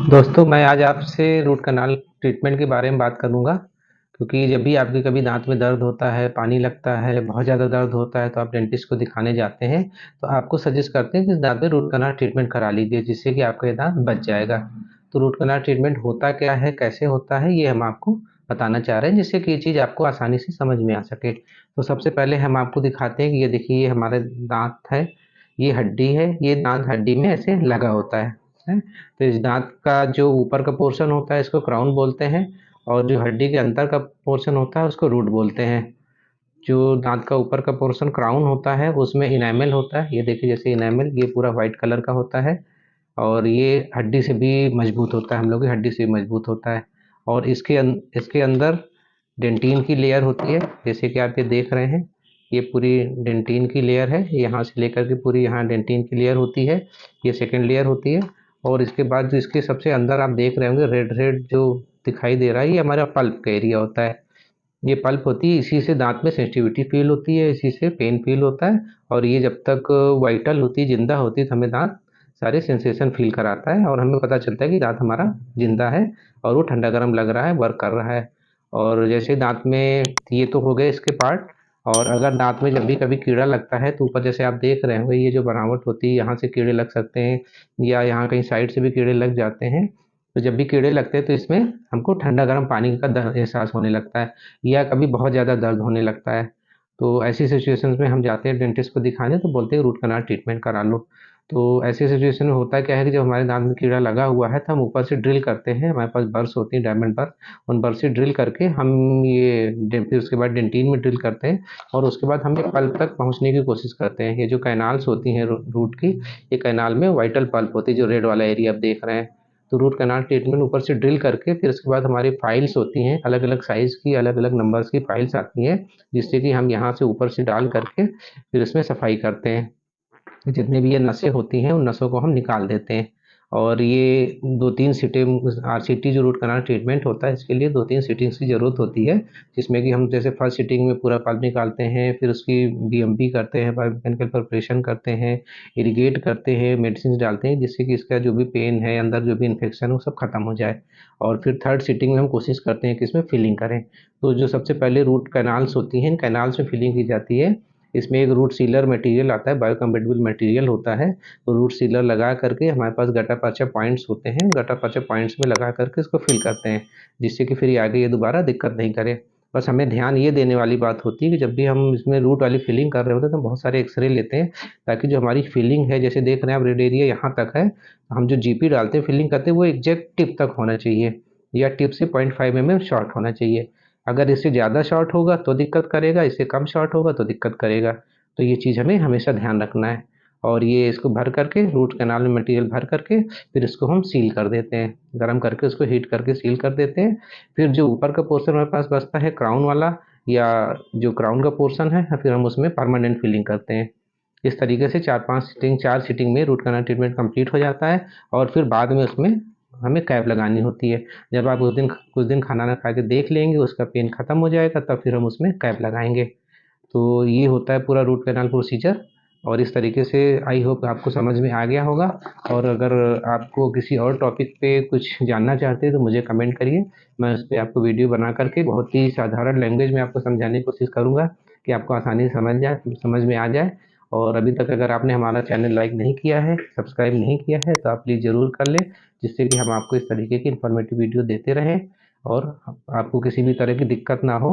दोस्तों मैं आज आपसे रूट कनाल ट्रीटमेंट के बारे में बात करूंगा क्योंकि जब भी आपके कभी दांत में दर्द होता है, पानी लगता है, बहुत ज़्यादा दर्द होता है तो आप डेंटिस्ट को दिखाने जाते हैं। तो आपको सजेस्ट करते हैं कि इस दांत में रूट कनाल ट्रीटमेंट करा लीजिए जिससे कि आपका ये दांत बच जाएगा। तो रूट कनाल ट्रीटमेंट होता क्या है, कैसे होता है, ये हम आपको बताना चाह रहे हैं जिससे कि ये चीज़ आपको आसानी से समझ में आ सके। तो सबसे पहले हम आपको दिखाते हैं कि ये देखिए, ये हमारे दांत है, ये हड्डी है, ये दांत हड्डी में ऐसे लगा होता है। तो इस दांत का जो ऊपर का पोर्शन होता है इसको क्राउन बोलते हैं, और जो हड्डी के अंदर का पोर्शन होता है उसको रूट बोलते हैं। जो दांत का ऊपर का पोर्शन क्राउन होता है उसमें इनेमल होता है, ये देखिए जैसे इनेमल ये पूरा वाइट कलर का होता है, और ये हड्डी से भी मजबूत होता है, हम लोग की हड्डी से भी मजबूत होता है। और इसके अंदर डेंटिन की लेयर होती है, जैसे कि आप ये देख रहे हैं, ये पूरी डेंटिन की लेयर है, यहाँ से लेकर के पूरी यहाँ डेंटिन की लेयर होती है, ये सेकेंड लेयर होती है। और इसके बाद जो इसके सबसे अंदर आप देख रहे होंगे रेड रेड जो दिखाई दे रहा है, ये हमारा पल्प का एरिया होता है। ये पल्प होती है, इसी से दांत में सेंसिटिविटी फील होती है, इसी से पेन फील होता है। और ये जब तक वाइटल होती है, जिंदा होती है, तो हमें दांत सारे सेंसेशन फील कराता है और हमें पता चलता है कि दांत हमारा जिंदा है और वो ठंडा गर्म लग रहा है, वर्क कर रहा है। और जैसे दांत में ये तो हो गए इसके पार्ट। और अगर दांत में जब भी कभी कीड़ा लगता है तो ऊपर जैसे आप देख रहे होंगे, ये जो बनावट होती है, यहाँ से कीड़े लग सकते हैं या यहाँ कहीं साइड से भी कीड़े लग जाते हैं। तो जब भी कीड़े लगते हैं तो इसमें हमको ठंडा गर्म पानी का एहसास होने लगता है, या कभी बहुत ज़्यादा दर्द होने लगता है। तो ऐसी सिचुएशंस में हम जाते हैं डेंटिस्ट को दिखाने, तो बोलते हैं रूट कनाल ट्रीटमेंट करा लो। तो ऐसी सिचुएशन में होता क्या है कि जब हमारे दांत में कीड़ा लगा हुआ है तो हम ऊपर से ड्रिल करते हैं, हमारे पास बर्स होती है, डायमंड बर्स। उन बर्स से ड्रिल करके हम फिर उसके बाद डेंटिन में ड्रिल करते हैं, और उसके बाद हम ये पल्प तक पहुंचने की कोशिश करते हैं। ये जो कैनाल्स होती हैं रूट की, ये कैनाल में वाइटल पल्प होती है, जो रेड वाला एरिया आप देख रहे हैं। तो रूट कैनाल ट्रीटमेंट ऊपर से ड्रिल करके फिर उसके बाद हमारी फाइल्स होती हैं, अलग अलग साइज़ की, अलग अलग नंबर्स की फाइल्स आती हैं, जिससे कि हम यहाँ से ऊपर से डाल करके फिर इसमें सफाई करते हैं। जितनी भी ये नसें होती हैं उन नसों को हम निकाल देते हैं। और ये 2-3 सीटें, आरसीटी जो रूट कनाल ट्रीटमेंट होता है इसके लिए 2-3 सीटिंग्स की ज़रूरत होती है, जिसमें कि हम जैसे फर्स्ट सीटिंग में पूरा पल्प निकालते हैं, फिर उसकी बीएमपी करते हैं, बायोमैकेनिकल प्रिपरेशन करते हैं, इरिगेट करते हैं, मेडिसिन डालते हैं जिससे कि इसका जो भी पेन है, अंदर जो भी इन्फेक्शन है वो सब खत्म हो जाए। और फिर थर्ड सीटिंग में हम कोशिश करते हैं कि इसमें फिलिंग करें। तो जो सबसे पहले रूट कैनाल्स होती हैं, इन कैनाल्स में फिलिंग की जाती है। इसमें एक रूट सीलर मटेरियल आता है, बायोकम्पेटिबल मटेरियल होता है। तो रूट सीलर लगा करके हमारे पास गटा पाचा पॉइंट्स होते हैं, गटा पाचा पॉइंट्स में लगा करके इसको फिल करते हैं, जिससे कि फिर ये आगे ये दोबारा दिक्कत नहीं करे। बस हमें ध्यान ये देने वाली बात होती है कि जब भी हम इसमें रूट वाली फिलिंग कर रहे होते हैं तो बहुत सारे एक्सरे लेते हैं, ताकि जो हमारी फिलिंग है, जैसे देख रहे हैं आप रेड एरिया यहाँ तक है, तो हम जो जीपी डालते हैं फिलिंग करते हैं वो एग्जैक्ट टिप तक होना चाहिए, या टिप से 0.5 mm शॉर्ट होना चाहिए। अगर इससे ज़्यादा शॉर्ट होगा तो दिक्कत करेगा, इससे कम शॉर्ट होगा तो दिक्कत करेगा। तो ये चीज़ हमें हमेशा ध्यान रखना है। और ये इसको भर करके रूट कैनाल में मटेरियल भर करके फिर इसको हम सील कर देते हैं, गर्म करके उसको हीट करके सील कर देते हैं। फिर जो ऊपर का पोर्शन हमारे पास बचता है क्राउन वाला, या जो क्राउन का पोर्शन है, फिर हम उसमें परमानेंट फिलिंग करते हैं। इस तरीके से 4 सीटिंग में रूट कैनाल ट्रीटमेंट कंप्लीट हो जाता है। और फिर बाद में उसमें हमें कैप लगानी होती है। जब आप उस दिन कुछ दिन खाना ना खा के देख लेंगे, उसका पेन खत्म हो जाएगा, तब फिर हम उसमें कैप लगाएंगे। तो ये होता है पूरा रूट कैनाल प्रोसीजर। और इस तरीके से आई होप आपको समझ में आ गया होगा। और अगर आपको किसी और टॉपिक पे कुछ जानना चाहते हैं तो मुझे कमेंट करिए, मैं उस पर आपको वीडियो बना करके बहुत ही साधारण लैंग्वेज में आपको समझाने की कोशिश करूँगा कि आपको आसानी से समझ में आ जाए। और अभी तक अगर आपने हमारा चैनल लाइक नहीं किया है, सब्सक्राइब नहीं किया है, तो आप प्लीज़ ज़रूर कर लें, जिससे कि हम आपको इस तरीके की इन्फॉर्मेटिव वीडियो देते रहें और आपको किसी भी तरह की दिक्कत ना हो।